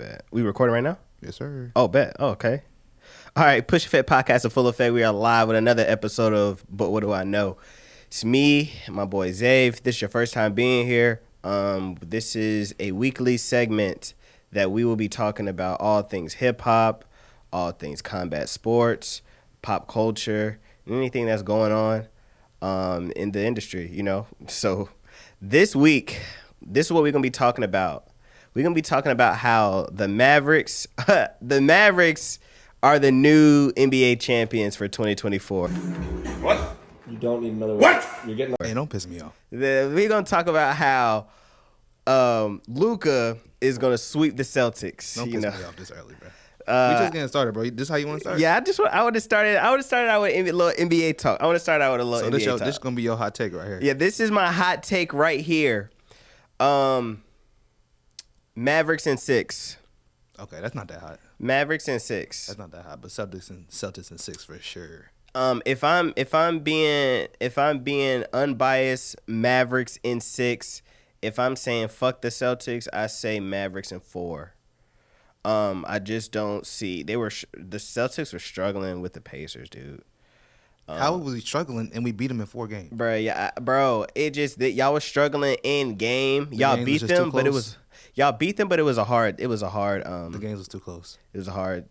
Bet. We recording right now? Yes, sir. Oh, bet. Oh, okay. All right. Push Fit Podcast in full effect. We are live with another episode of But What Do I Know? It's me, my boy Zave. If this is your first time being here. This is a weekly segment that we will be talking about all things hip hop, all things combat sports, pop culture, and anything that's going on in the industry, you know. So this week, this is what we're gonna be talking about. We're gonna be talking about how the Mavericks, the Mavericks are the new NBA champions for 2024. What? You don't need another. What? You're getting. Hey, don't piss me off. We're gonna talk about how Luka is gonna sweep the Celtics. Don't you piss know? me off this early, bro. We just getting started, bro. This how you want to start? Yeah, I would have started out with a little NBA talk. I want to start out with a little So NBA talk. this gonna be your hot take right here. Yeah, this is my hot take right here. Mavericks and 6. Okay, that's not that hot. Mavericks and 6. That's not that hot. But Celtics and 6 for sure. If I'm being unbiased, Mavericks in 6. If I'm saying fuck the Celtics, I say Mavericks in 4. I just don't see the Celtics were struggling with the Pacers, dude. How was he struggling and we beat him in 4 games? Bro, yeah, bro. It just that y'all was struggling in game. Y'all games beat was just them, too but it close. was y'all beat them, but it was a hard. The The games was too close. It was hard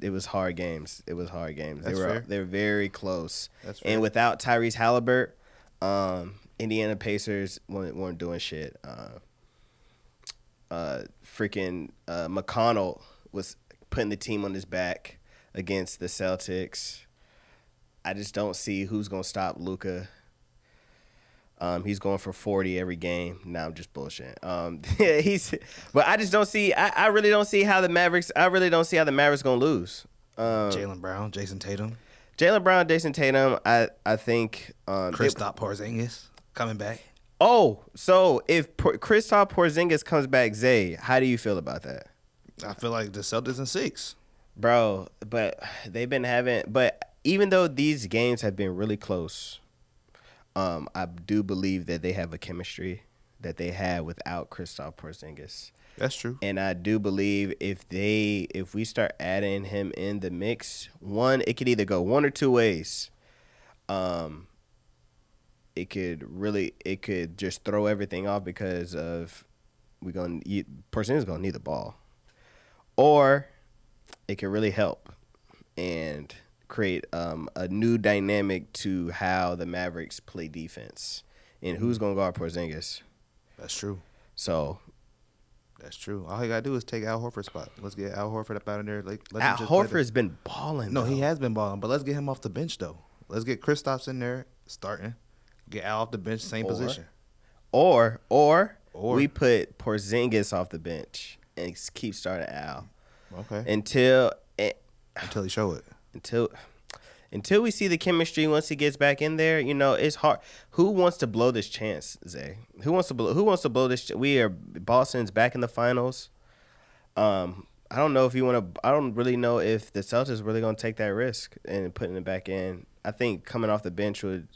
games. It was hard games. That's fair. They were very close. That's fair. And without Tyrese Halliburton, Indiana Pacers weren't doing shit. Freaking McConnell was putting the team on his back against the Celtics. I just don't see who's gonna stop Luka. He's going for 40 every game. Now I'm just bullshit. But I just don't see. I really don't see how the Mavericks. I really don't see how the Mavericks gonna lose. Jaylen Brown, Jason Tatum, I think. Kristaps Porzingis coming back. Oh, so if Kristaps Porzingis comes back, Zay, how do you feel about that? I feel like the Celtics in 6. Bro, but they've been having. But even though these games have been really close, I do believe that they have a chemistry that they had without Kristaps Porzingis. That's true. And I do believe if we start adding him in the mix, it could either go one or two ways. It could just throw everything off because of Porzingis gonna need the ball, or it could really help and create a new dynamic to how the Mavericks play defense and who's gonna guard Porzingis. That's true. So That's true. All you gotta do is take Al Horford's spot. Let's get Al Horford up out of there. Al Horford's been balling. No, though. he has been balling, but let's get him off the bench though. Let's get Kristaps in there starting. Get Al off the bench, same position. Or we put Porzingis off the bench and keep starting Al. Okay. Until he show it. Until we see the chemistry once he gets back in there, you know, it's hard. Who wants to blow this chance, Zay? Who wants to blow this? Boston's back in the finals. I don't know if you want to. I don't really know if the Celtics are really going to take that risk and putting it back in. I think coming off the bench would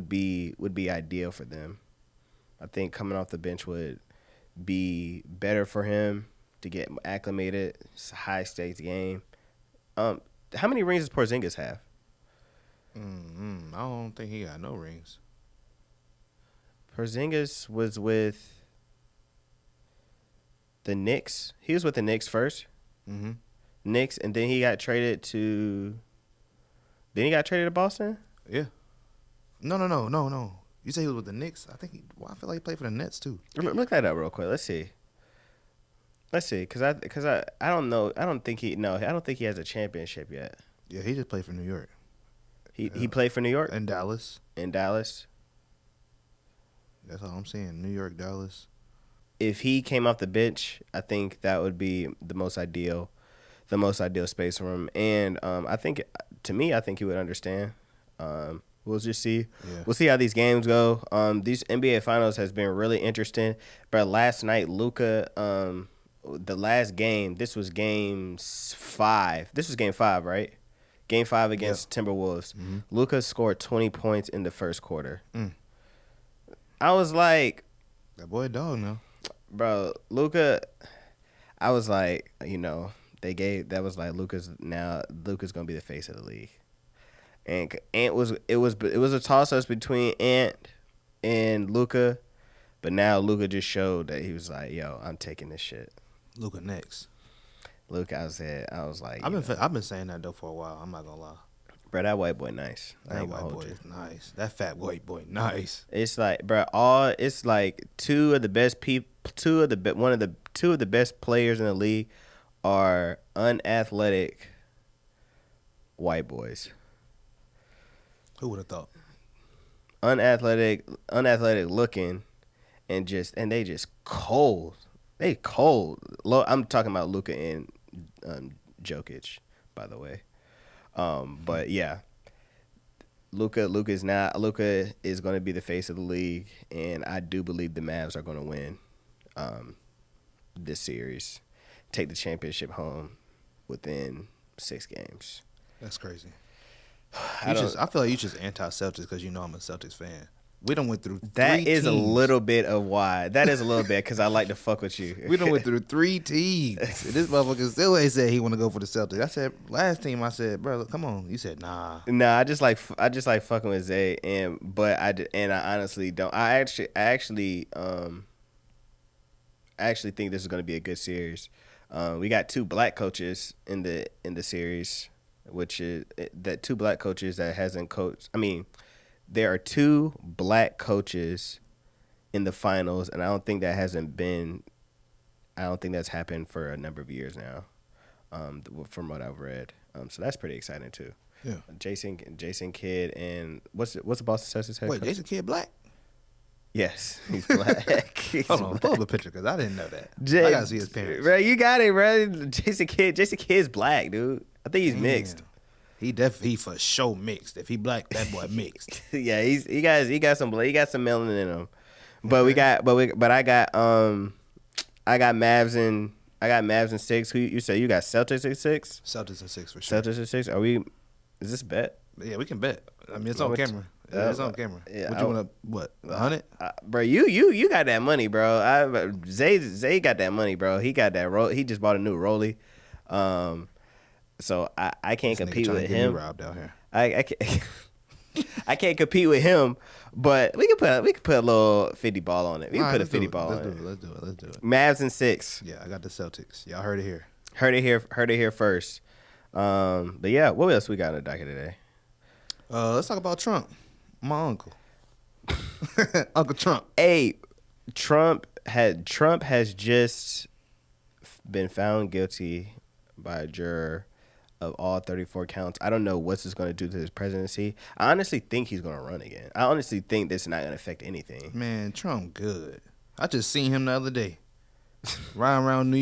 be ideal for them. I think coming off the bench would be better for him to get acclimated. It's a high stakes game. How many rings does Porzingis have? I don't think he got no rings. Porzingis was with the Knicks. He was with the Knicks first. Mm-hmm. Knicks, and then he got traded to. Then he got traded to Boston. Yeah. No. You say he was with the Knicks? I feel like he played for the Nets too. Look that up real quick. Let's see, because I don't know. I don't think he has a championship yet. Yeah, he just played for New York. He played for New York And Dallas. Dallas. That's all I'm saying. New York, Dallas. If he came off the bench, I think that would be the most ideal space for him. And I think he would understand. We'll just see. Yeah. We'll see how these games go. These NBA Finals has been really interesting. But last night, Luka, the last game, this was game 5. This was game 5, right? Game 5 against Timberwolves. Mm-hmm. Luka scored 20 points in the first quarter. I was like, That boy a dog now. bro, Luka, I was like, that was like Luka's gonna be the face of the league, and it was a toss up between Ant and Luka, but now Luka just showed that he was like, yo, I'm taking this shit. Luka next. Luka, I was like, I've been saying that though for a while. I'm not gonna lie. bro, that white boy nice. That white boy is nice. That fat white boy nice. It's like, bro, it's like two of the best best players in the league are unathletic white boys. Who would have thought? Unathletic looking, and they just cold. They cold. I'm talking about Luka and Jokic, by the way. But yeah, Luka is going to be the face of the league, and I do believe the Mavs are going to win this series, take the championship home within 6 games. That's crazy. I feel like you just anti-Celtics because you know I'm a Celtics fan. We done went through that three is teams. a little bit of why. That is a little bit because I like to fuck with you. We done went through 3 teams. And this motherfucker still ain't said he want to go for the Celtics. I said last team. I said, bro, come on. You said nah. Nah, I just like fucking with Zay, but I honestly don't. I actually think this is going to be a good series. We got 2 black coaches in the series, which is that 2 black coaches that hasn't coached. I mean, there are 2 black coaches in the finals, and I don't think that's happened for a number of years now, from what I've read. So that's pretty exciting too. Yeah. Jason Kidd and what's the Boston Celtics head coach? Wait, Jason Kidd black? Yes, he's black. Hold on, pull up a picture because I didn't know that. I gotta see his parents. Bro, you got it, bro. Jason Kidd's black, dude. I think he's mixed. He for sure mixed. If he black, that boy mixed. Yeah, he got some melanin in him. But I got Mavs in 6. Who you say you got Celtics in 6? Celtics in 6 for sure. Celtics in 6. Is this a bet? Yeah, we can bet. I mean, it's on camera. Yeah, it's on camera. Yeah, what you want to, what, 100? Bro, you got that money, bro. Zay got that money, bro. He got that he just bought a new Rollie. So I can't compete with him. Robbed out here. I can't I can't compete with him, but we can put a little 50 ball on it. We can put a 50 ball on it. Let's do it. Mavs in 6. Yeah, I got the Celtics. Y'all heard it here. Heard it here first. But yeah, what else we got in the docket today? Let's talk about Trump. My uncle. Uncle Trump. Hey, Trump has just been found guilty by a juror of all 34 counts. I don't know what this is going to do to his presidency. I honestly think he's going to run again. I honestly think this is not going to affect anything. Man, Trump good. I just seen him the other day. Riding around New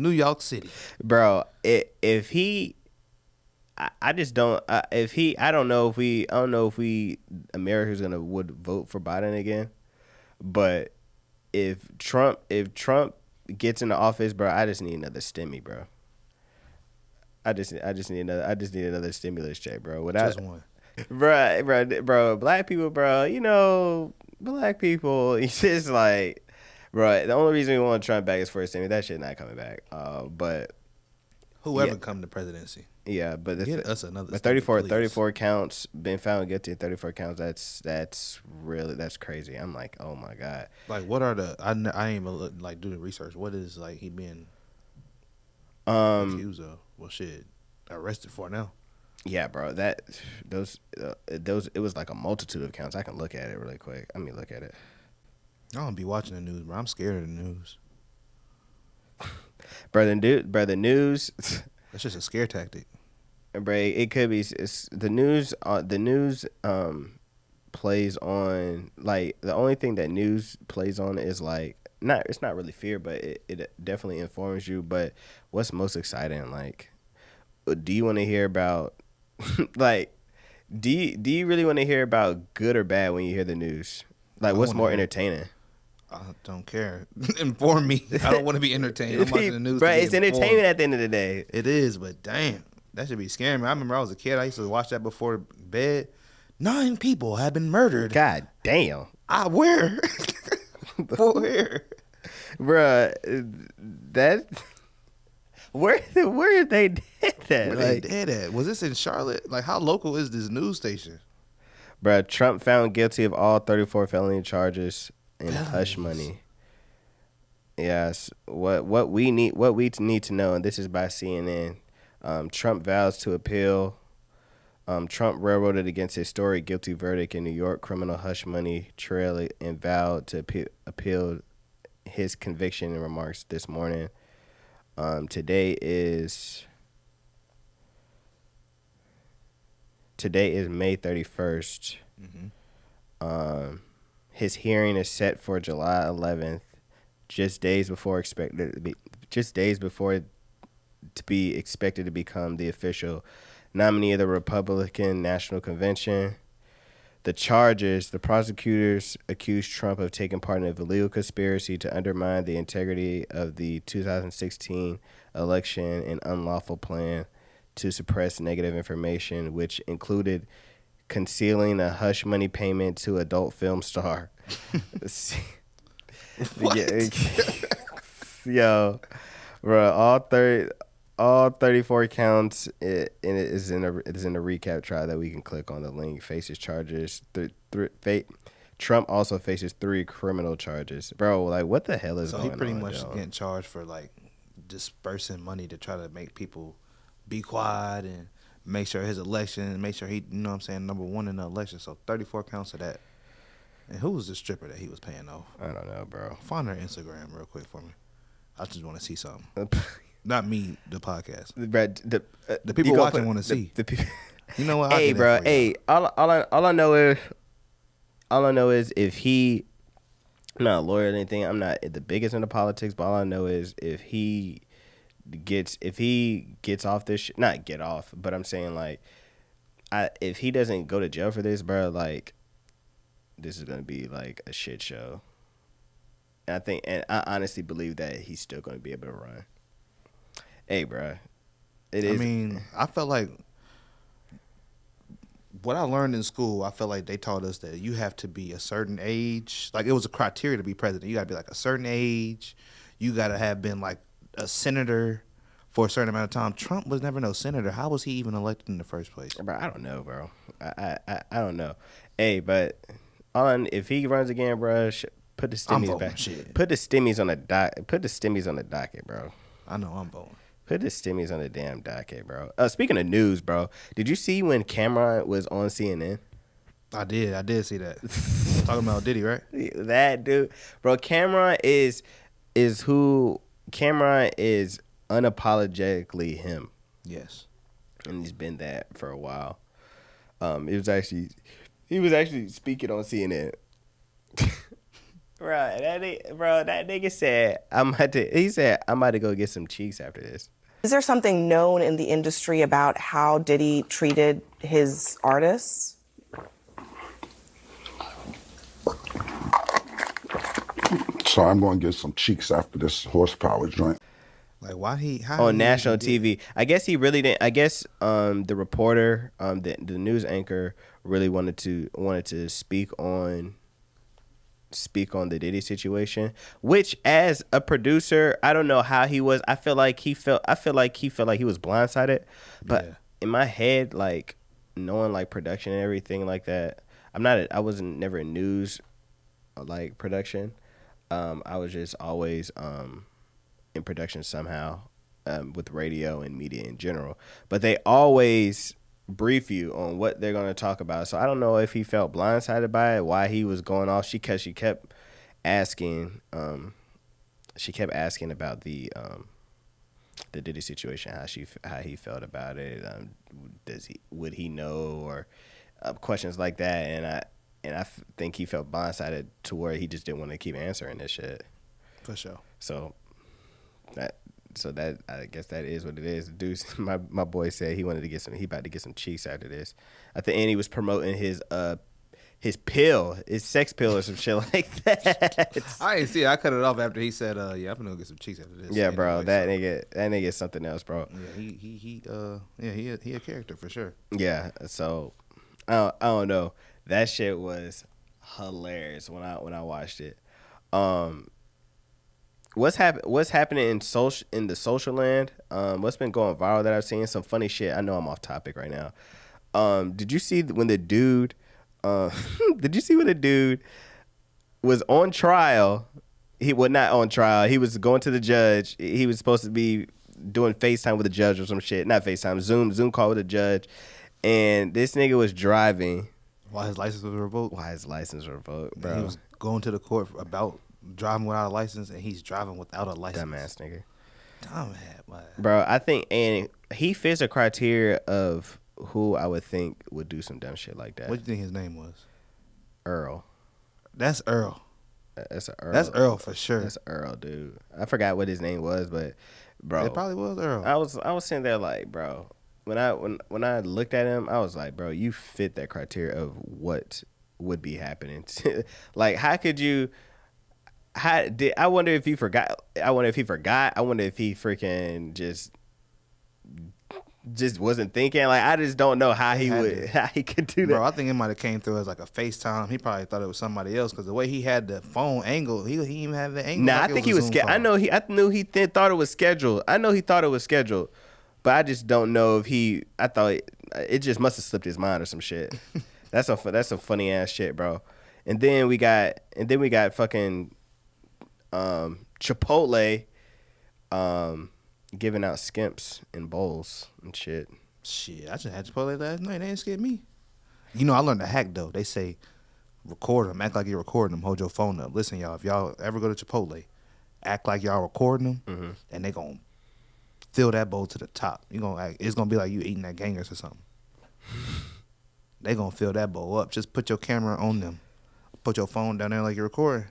York City. Bro, if he, I just don't. I don't know if we America's would vote for Biden again. But if Trump gets into office, bro, I just need another stimmy, bro. I just need another stimulus check, bro. Just one. Bro, black people, bro. Black people. It's just like, bro. The only reason we want Trump back is for a stimmy. That shit not coming back. But whoever come to presidency. Yeah, but get us another. But 34 counts, been found guilty of 34 counts. That's crazy. I'm like, oh my god. Like, what are the? I ain't even like do the research. What is like he been accused of? Well, shit, arrested for now. Yeah, bro. Those it was like a multitude of counts. I can look at it really quick. Let me look at it. I don't be watching the news, bro. I'm scared of the news. The news. That's just a scare tactic. Bro, it could be. The news. The news plays on, like, the only thing that news plays on is like it's not really fear, but it definitely informs you. But what's most exciting? Like, do you want to hear about like do you really want to hear about good or bad when you hear the news? Like, what's more entertaining? I don't care. Inform me. I don't want to be entertained. I'm watching the news. Bro, it's entertainment at the end of the day. It is, but damn, that should be scaring me. I remember I was a kid. I used to watch that before bed. 9 people have been murdered. God damn. Where? Where? Bruh, Where they did that? Where they did at? Was this in Charlotte? Like, how local is this news station? Bruh, Trump found guilty of all 34 felony charges in hush Felonies. money. Yes, what we need to know, and this is by CNN. Trump vows to appeal. Trump railroaded against historic guilty verdict in New York criminal hush money trial and vowed to appeal his conviction in remarks this morning. Today is May 31st. Mm-hmm. His hearing is set for July 11th, just days before to be expected to become the official nominee of the Republican National Convention. The prosecutors accused Trump of taking part in a illegal conspiracy to undermine the integrity of the 2016 election and unlawful plan to suppress negative information, which included concealing a hush money payment to adult film star. What? Yo, bro, all 34 counts. It is in a recap trial that we can click on the link. Faces charges. Trump also faces 3 criminal charges, bro. Like, what the hell is going on? So he pretty much yo? getting charged for like dispersing money to try to make people be quiet and make sure his election, make sure he, you know what I'm saying, number one in the election. So 34 counts of that. And who was the stripper that he was paying off? I don't know, bro. Find her Instagram real quick for me. I just want to see something. Not me, the podcast. The people watching want to see. The people. You know what? I'll Hey, get that bro. for you. Hey, all I know is if he. I'm not a lawyer or anything. I'm not the biggest into politics, but all I know is if he gets off this not get off, but I'm saying like, if he doesn't go to jail for this, bro, like, this is gonna be like a shit show. And I honestly believe that he's still gonna be able to run. Hey, bro, it is. I mean, I felt like what I learned in school, I felt like they taught us that you have to be a certain age. Like, it was a criteria to be president. You got to be like a certain age. You got to have been like a senator for a certain amount of time. Trump was never no senator. How was he even elected in the first place? Bro, I don't know, bro. I don't know. Hey, but if he runs again, bro, put the I'm stimmies voting. back. Shit. Put the stimmies on the Put the stimmies on the docket, bro. I know I'm voting. Put the stimmies on the damn docket, bro. Speaking of news, bro, did you see when Camron was on CNN? I did see that. Talking about Diddy, right? That dude, bro. Camron is unapologetically him, Yes. and he's been that for a while. He was actually speaking on CNN. That nigga said, I'm about to go get some cheeks after this. Is there something known in the industry about how Diddy treated his artists? So I'm going to get some cheeks after this horsepower joint. Like, how on national TV. I guess he really didn't. I guess the reporter, the news anchor, really wanted to speak on the Diddy situation. Which, as a producer, I don't know how he was. I feel like he felt like he was blindsided. But in my head, like, knowing like production and everything like that, I wasn't never in news like production. I was just always in production somehow, with radio and media in general. But they always brief you on what they're going to talk about. So I don't know if he felt blindsided by it, why he was going off. She kept asking about the Diddy situation, how he felt about it. Would he know, or questions like that. And I think he felt blindsided to where he just didn't want to keep answering this shit. For sure. So that I guess that is what it is. Dude, my boy said he about to get some cheeks after this. At the end, he was promoting his sex pill or some shit like that. I ain't see it. I cut it off after he said, "Yeah, I'm gonna get some cheeks after this." Yeah, anyway, bro, that nigga is something else, bro. Yeah, he a character for sure. Yeah, so I don't know. That shit was hilarious when I watched it. What's happening in the social land? What's been going viral that I've seen? Some funny shit. I know I'm off topic right now. Did you see when the dude? Did you see when the dude was on trial? He was not on trial. He was going to the judge. He was supposed to be doing FaceTime with the judge or some shit. Not FaceTime. Zoom call with the judge. And this nigga was driving. Why his license was revoked? Bro. He was going to the court about driving without a license, and he's driving without a license. Dumbass nigga. Dumbass, man. Bro, I think, and he fits a criteria of who I would think would do some dumb shit like that. What do you think his name was? Earl. That's Earl. That's Earl. That's Earl for sure. That's Earl, dude. I forgot what his name was, but bro, It probably was Earl. I was sitting there like, bro, when I looked at him, I was like, bro, you fit that criteria of what would be happening. Like, how could you? I wonder if he forgot. I wonder if he forgot. I wonder if he freaking just wasn't thinking. Like, I just don't know how he could do that. Bro, I think it might have came through as like a FaceTime. He probably thought it was somebody else because the way he had the phone angle, he didn't even have the angle. Nah, like I think he was scared. I knew he thought it was scheduled. I know he thought it was scheduled, but I just don't know if he. I thought it just must have slipped his mind or some shit. That's some funny ass shit, bro. And then we got fucking Chipotle giving out skimps in bowls and shit. Shit, I just had Chipotle last night. They ain't scared me. You know, I learned a hack though. They say record them, act like you're recording them, hold your phone up. Listen, y'all, if y'all ever go to Chipotle, act like y'all recording them, and they gonna fill that bowl to the top. It's gonna be like you eating that gangers or something. They gonna fill that bowl up. Just put your camera on them. Put your phone down there like you're recording.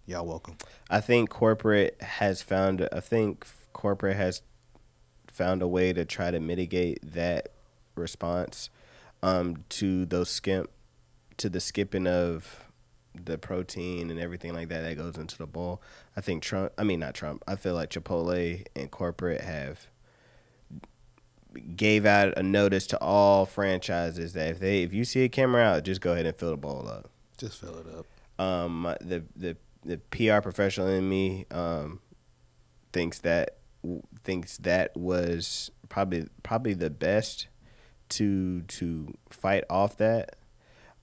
Y'all welcome. I think corporate has found a way to try to mitigate that response to the skipping of the protein and everything like that goes into the bowl. I think not Trump. I feel like Chipotle and corporate have gave out a notice to all franchises that if you see a camera out, just go ahead and fill the bowl up. Just fill it up. The PR professional in me thinks that was probably the best to fight off that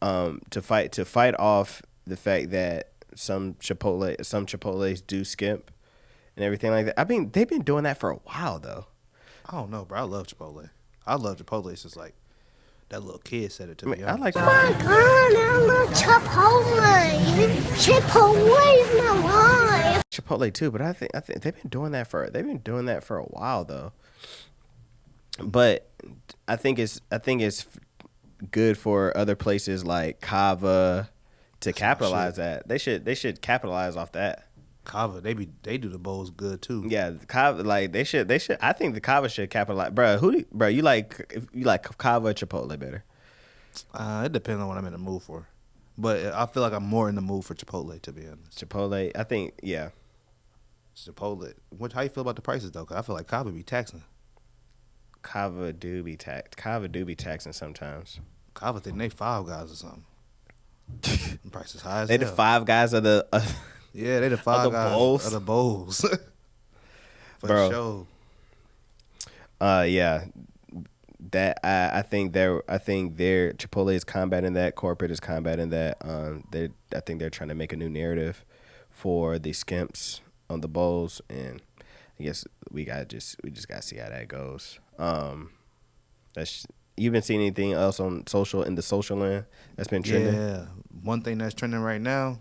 to fight off the fact that some Chipotles do skimp and everything like that. I mean, they've been doing that for a while though. I don't know, bro. I love Chipotle. I love Chipotle since like that little kid said it to me. I like. Oh my God, I love Chipotle. Chipotle is my life. Chipotle too, but I think they've been doing that for a while though. But I think it's good for other places like Kava to capitalize that. They should capitalize off that. Kava, they do the bowls good too. Yeah, Kava, like they should. I think the Kava should capitalize. Bro, you like Kava or Chipotle better? It depends on what I'm in the mood for, but I feel like I'm more in the mood for Chipotle, to be honest. Chipotle, I think, yeah. Chipotle. How you feel about the prices though? Cause I feel like Kava be taxing. Kava do be taxing sometimes. Kava think they Five Guys or something. The price is high as They hell. the Five Guys of the. Yeah, they the Five Guys bowls? of the bowls. For Bro. sure. Yeah. That I think their Chipotle is combating that. Corporate is combating that. I think they're trying to make a new narrative for the skimps on the bowls, and I guess we just gotta see how that goes. You've been seeing anything else on the social land that's been trending? Yeah, one thing that's trending right now,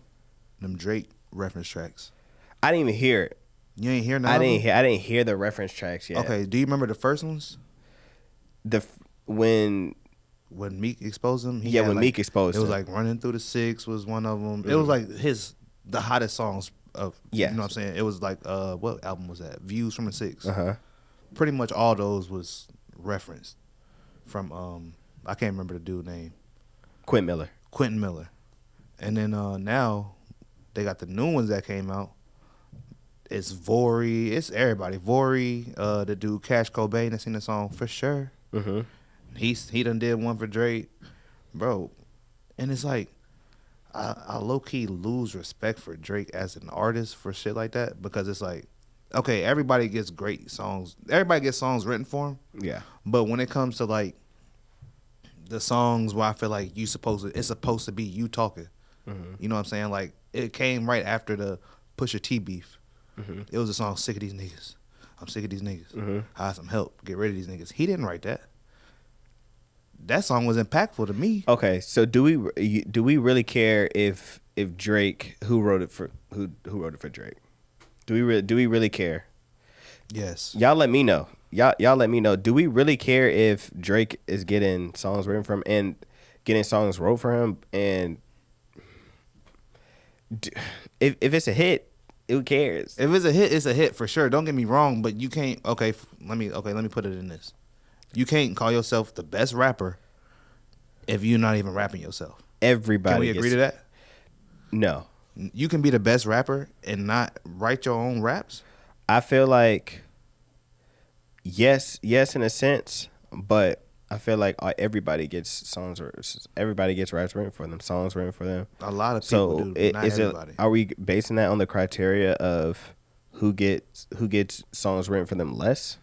them Drake reference tracks. I didn't even hear it. You ain't hear none I of them? didn't hear the reference tracks yet. Okay, do you remember the first ones? When Meek exposed them? when Meek exposed it was him. like Running Through the Six was one of them. It was like the hottest songs of, Yeah. you know what I'm saying? It was like, what album was that? Views from the Six. Uh-huh. Pretty much all those was referenced from, I can't remember the dude's name. Quentin Miller. And then now they got the new ones that came out. It's Vori. It's everybody. Vori, the dude Cash Cobain that sing the song For Sure. Mm-hmm. He done did one for Drake. Bro. And it's like, I low key lose respect for Drake as an artist for shit like that because it's like, okay, everybody gets great songs. Everybody gets songs written for them. Yeah. But when it comes to like the songs where I feel like it's supposed to be you talking. You know what I'm saying? Like it came right after the Pusha T beef. It was a song "Sick of These Niggas." I'm sick of these niggas. Hire some help. Get rid of these niggas. He didn't write that. That song was impactful to me. Okay, so do we really care if Drake who wrote it for Drake? Do we really care? Yes. Y'all let me know. Y'all let me know. Do we really care if Drake is getting songs written from and getting songs wrote for him? And if it's a hit, who cares? If it's a hit, it's a hit for sure. Don't get me wrong, but you can't. Let me put it in this. You can't call yourself the best rapper if you're not even rapping yourself. Everybody. Can we agree to that? No. You can be the best rapper and not write your own raps. I feel like yes, in a sense, but I feel like everybody gets songs or everybody gets raps written for them, songs written for them. A lot of people do. Not everybody. Are we basing that on the criteria of who gets songs written for them less?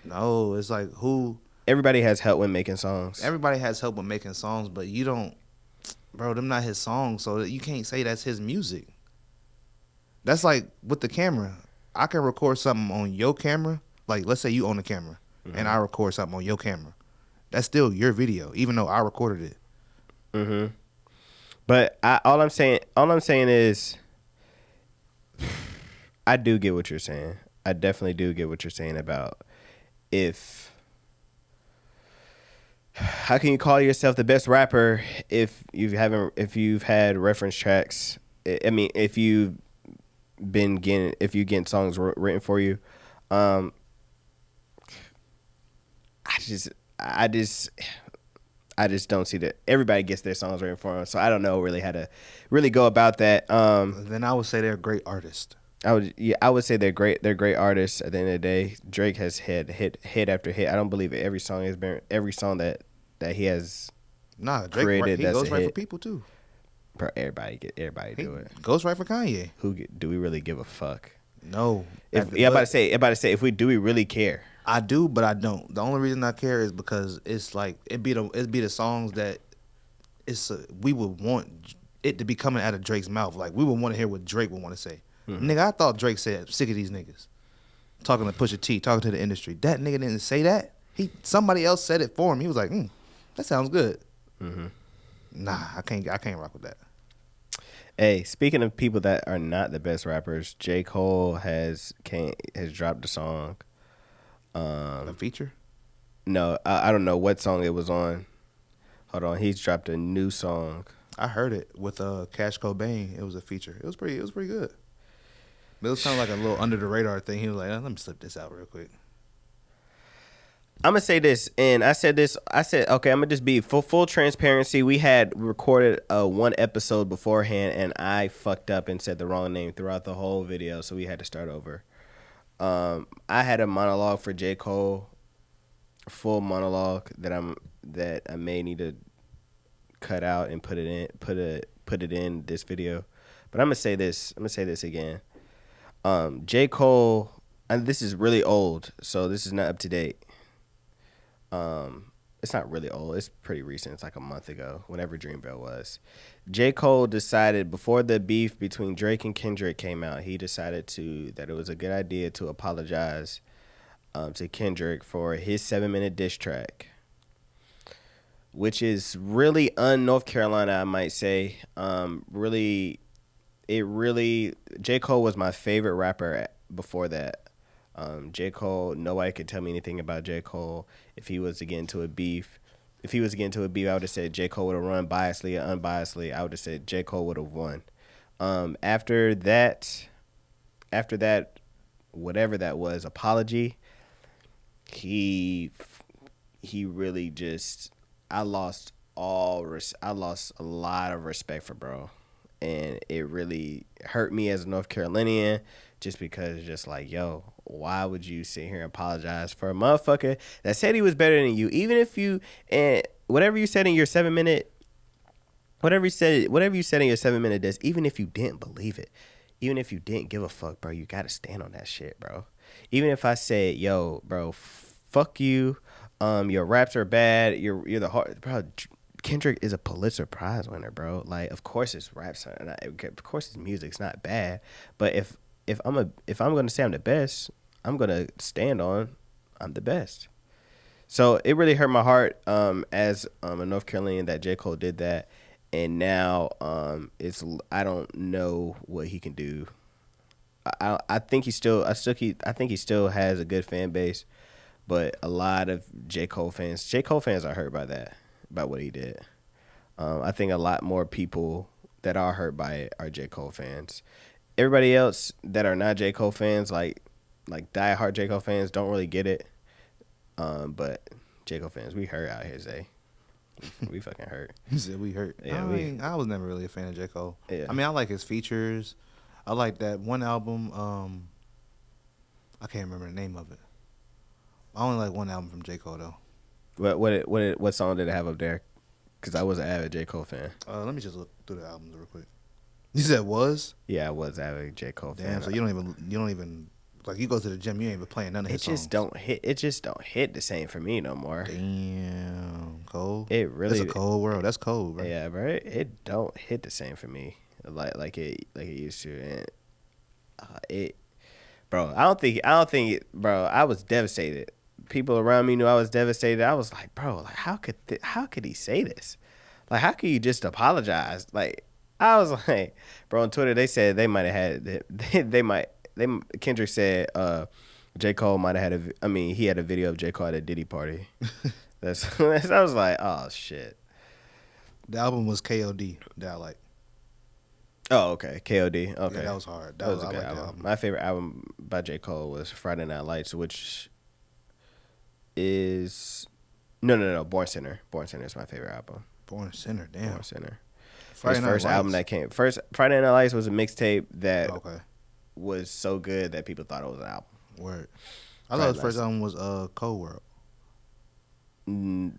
No, it's like who. Everybody has help when making songs. Everybody has help with making songs, but you don't, bro. Them not his songs, so you can't say that's his music. That's like with the camera. I can record something on your camera. Like let's say you own the camera, and I record something on your camera. That's still your video, even though I recorded it. But all I'm saying is, I do get what you're saying. I definitely do get what you're saying about how can you call yourself the best rapper if you've had reference tracks? I mean, if you're getting songs written for you. I just don't see that everybody gets their songs written for them. So I don't know really how to really go about that. Then I would say they're a great artist. I would say they're great. They're great artists. At the end of the day, Drake has had hit after hit. I don't believe it. Every song that he has Nah, Drake created. he goes right for people too. Bro, everybody do it. Goes right for Kanye. Do we really give a fuck? No. I'm about to say if we do, we really care. I do, but I don't. The only reason I care is because it's like it'd be the songs that we would want it to be coming out of Drake's mouth. Like we would want to hear what Drake would want to say. Nigga, I thought Drake said sick of these niggas. Talking to Pusha T, talking to the industry. That nigga didn't say that. Somebody else said it for him. He was like, that sounds good. Nah, I can't rock with that. Hey, speaking of people that are not the best rappers, J. Cole has dropped a song. A feature? No, I don't know what song it was on. Hold on, he's dropped a new song. I heard it with Cash Cobain. It was a feature. It was pretty good. But it was kind of like a little under the radar thing. He was like, let me slip this out real quick. I'm gonna say this, and I said, okay, I'm gonna just be full transparency. We had recorded one episode beforehand, and I fucked up and said the wrong name throughout the whole video, so we had to start over. I had a monologue for J. Cole, a full monologue that I may need to cut out and put it in this video. But I'm gonna say this again. J. Cole, and this is really old, so this is not up to date. It's not really old. It's pretty recent. It's like a month ago, whenever Dreamville was. J. Cole decided before the beef between Drake and Kendrick came out, he decided that it was a good idea to apologize to Kendrick for his 7-minute diss track, which is really un-North Carolina, I might say. J. Cole was my favorite rapper before that. J. Cole, nobody could tell me anything about J. Cole. If he was to get into a beef, I would have said J. Cole would have run biasly or unbiasedly. I would have said J. Cole would have won. After that, whatever that was, apology, he really just, I lost a lot of respect for bro. And it really hurt me as a North Carolinian just because just like, yo, why would you sit here and apologize for a motherfucker that said he was better than you? Even if you, and whatever you said in your 7-minute whatever you said in your 7-minute diss, even if you didn't believe it, even if you didn't give a fuck, bro, you gotta stand on that shit, bro. Even if I said, yo, bro, fuck you, your raps are bad, you're the hard, bro. Kendrick is a Pulitzer Prize winner, bro. Like, of course his raps are not, of course his music's not bad, but if I'm gonna say I'm the best, I'm gonna stand on I'm the best. So it really hurt my heart as a North Carolinian that J. Cole did that, and now I don't know what he can do. I think he still has a good fan base, but a lot of J. Cole fans are hurt by what he did. I think a lot more people that are hurt by it are J. Cole fans. Everybody else that are not J. Cole fans, like diehard J. Cole fans, don't really get it. But J. Cole fans, we hurt out here, Zay. We fucking hurt. He said we hurt. Yeah, I was never really a fan of J. Cole. Yeah. I mean, I like his features. I like that one album. I can't remember the name of it. I only like one album from J. Cole though. What song did it have up there? Because I was an avid J. Cole fan. Let me just look through the albums real quick. You said was? Yeah, I was an avid J. Cole fan. Damn. So you don't even like you go to the gym, you ain't even playing none of his songs. It just don't hit the same for me no more. Damn, cold. It really. It's a cold world. That's cold, bro. Yeah, bro. It don't hit the same for me like it used to, and bro. I don't think, bro. I was devastated. People around me knew I was devastated. I was like, bro, like how could he say this? Like, how could you just apologize? Like, I was like, bro. On Twitter, they said they might have had Kendrick said J. Cole might have had he had a video of J. Cole at a Diddy party. I was like, oh shit. The album was KOD that I like. Oh, okay. KOD. Okay. Yeah, that was hard. That was a good album. My favorite album by J. Cole was Friday Night Lights, which is no. Born Sinner. Born Sinner is my favorite album. Born Sinner, damn. Born Sinner. Friday His Night first Lights. album that came first. Friday Night Lights was a mixtape that Okay. was so good that people thought it was an album. Word. I thought his first album was Cold World.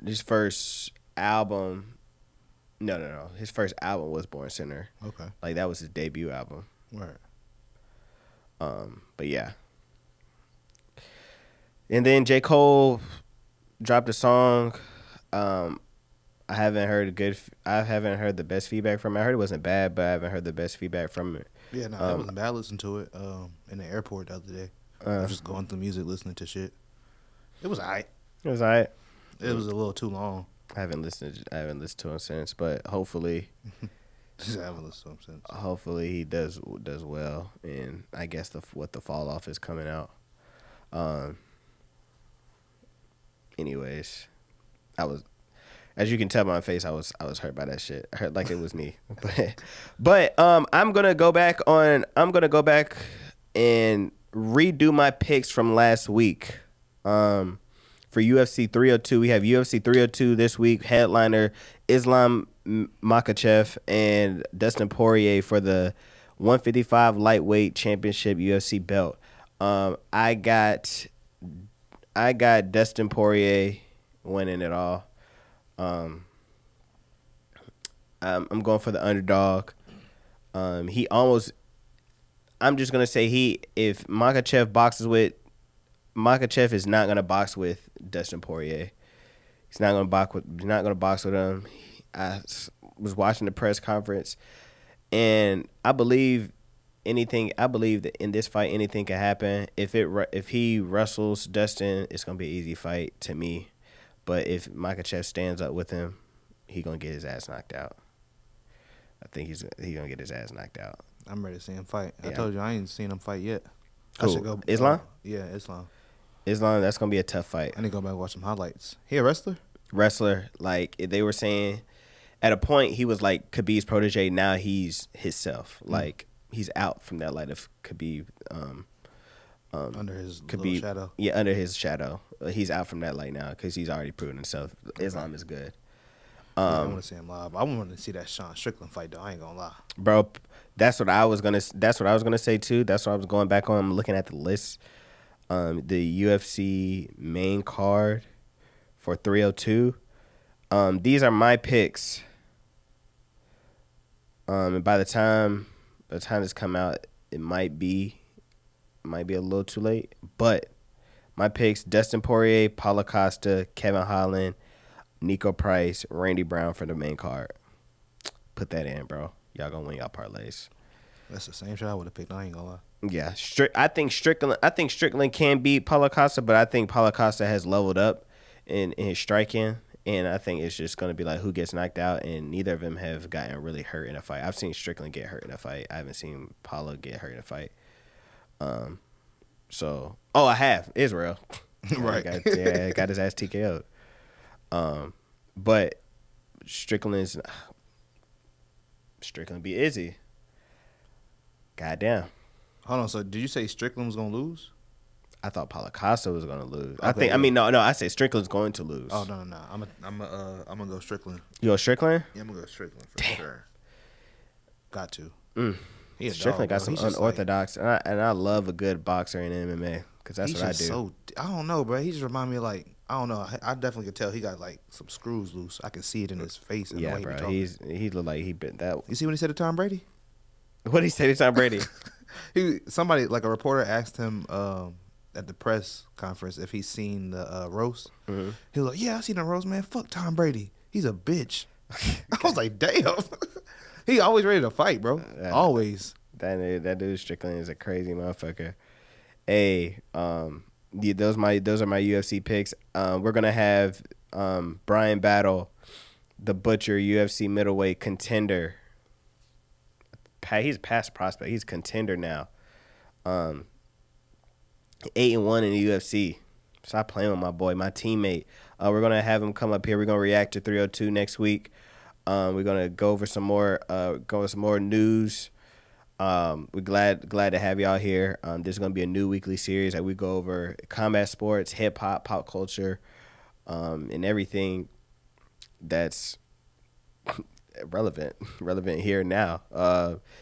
His first album. No. His first album was Born Sinner. Okay. Like, that was his debut album. Word. But yeah. And then J. Cole dropped a song. I haven't heard the best feedback from it. I heard it wasn't bad, but I haven't heard the best feedback from it. Yeah, no, it wasn't bad. I listened to it in the airport the other day. I was just going through music, listening to shit. It was alright. It was alright. It was a little too long. I haven't listened to him since, but hopefully, I haven't listened to him since. Hopefully he does well, and I guess what the fall off is coming out. Anyways, as you can tell by my face, I was hurt by that shit. I hurt like it was me, but I'm gonna go back and redo my picks from last week. For UFC 302, we have UFC 302 this week. Headliner Islam Makhachev and Dustin Poirier for the 155 lightweight championship UFC belt. I got Dustin Poirier winning it all. I'm going for the underdog. I'm just gonna say if Makhachev is not gonna box with Dustin Poirier. He's not gonna box with him. I was watching the press conference, and I believe that in this fight anything can happen. If he wrestles Dustin, it's gonna be an easy fight to me. But if Makhachev stands up with him, he gonna get his ass knocked out. I think he's gonna get his ass knocked out. I'm ready to see him fight. Yeah. I told you I ain't seen him fight yet. Cool. I should go. Islam? Yeah, Islam. Islam, that's gonna be a tough fight. I need to go back and watch some highlights. He a wrestler? Like they were saying, at a point he was like Khabib's protege. Now he's himself. Like he's out from that light of Khabib. Under his little shadow. Yeah, under his shadow. He's out from that light now because he's already proven himself. Islam is good. I want to see him live. I want to see that Sean Strickland fight though. I ain't gonna lie, bro. That's what I was gonna say too. That's what I was going back on. I'm looking at the list. The UFC main card for 302. These are my picks And by the time this come out, it might be a little too late. But my picks: Dustin Poirier, Paulo Costa, Kevin Holland, Nico Price, Randy Brown for the main card. Put that in, bro. Y'all gonna win y'all parlays. That's the same shot I would have picked. I ain't gonna lie. Yeah, I think Strickland can beat Paulo Costa, but I think Paulo Costa has leveled up in his striking, and I think it's just gonna be like who gets knocked out, and neither of them have gotten really hurt in a fight. I've seen Strickland get hurt in a fight. I haven't seen Paulo get hurt in a fight. I have Israel. Right. Got his ass TKO'd. But Strickland beat Izzy. Goddamn. Hold on. So did you say Strickland was gonna lose? I thought Paulo Costa was gonna lose. Okay, I said Strickland's going to lose. Oh no. I'm gonna go Strickland. You go Strickland? Yeah, I'm gonna go Strickland for sure. Got to. He a Strickland dog, got bro. some He's unorthodox, and I love a good boxer in MMA because that's he's what I just do. I don't know, bro. He just remind me of like I don't know. I definitely could tell he got like some screws loose. I can see it in his face. And the Yeah, way bro. He He looked like he been that. you see when he said to Tom Brady? What did he say to Tom Brady? Somebody like a reporter asked him at the press conference if he's seen the roast. Mm-hmm. He was like, "Yeah, I seen the roast, man. Fuck Tom Brady. He's a bitch." I was like, "Damn." He always ready to fight, bro. Always. That dude Strickland is a crazy motherfucker. Hey, those are my UFC picks. We're gonna have Brian Battle, the Butcher, UFC middleweight contender. He's a past prospect. He's a contender now. 8-1 in the UFC. Stop playing with my boy, my teammate. We're gonna have him come up here. We're gonna react to 302 next week. We're gonna go over some more news. We're glad to have y'all here. This is gonna be a new weekly series that we go over combat sports, hip hop, pop culture, and everything that's relevant here now.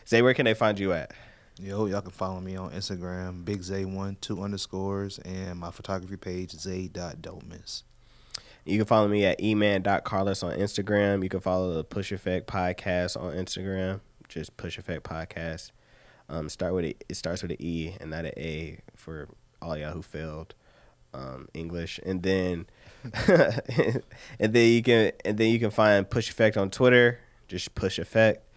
Zay, where can they find you at? Yo, y'all can follow me on Instagram, BigZay1 2_, and my photography page, Zay.Don't You can follow me at eman.carlos on Instagram. You can follow the Push Effect Podcast on Instagram. Just Push Effect Podcast. It starts with an E and not an A for all y'all who failed English. And then you can find Push Effect on Twitter. Just Push Effect.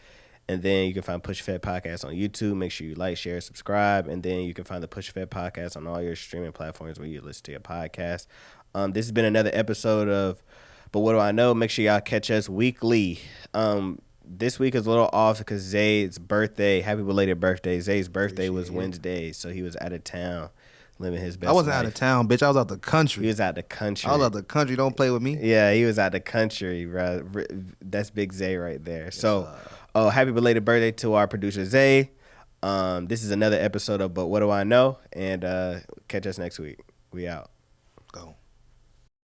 And then you can find Push Effect Podcast on YouTube. Make sure you like, share, subscribe. And then you can find the Push Effect Podcast on all your streaming platforms where you listen to your podcast. This has been another episode of But What Do I Know? Make sure y'all catch us weekly. This week is a little off because Zay's birthday. Happy belated birthday. Zay's birthday was Wednesday, so he was out of town living his best life. I wasn't out of town, bitch. I was out the country. He was out the country. I was out the country. Don't play with me. Yeah, he was out the country, bro. That's Big Zay right there. So, happy belated birthday to our producer, Zay. This is another episode of But What Do I Know? And catch us next week. We out. Go.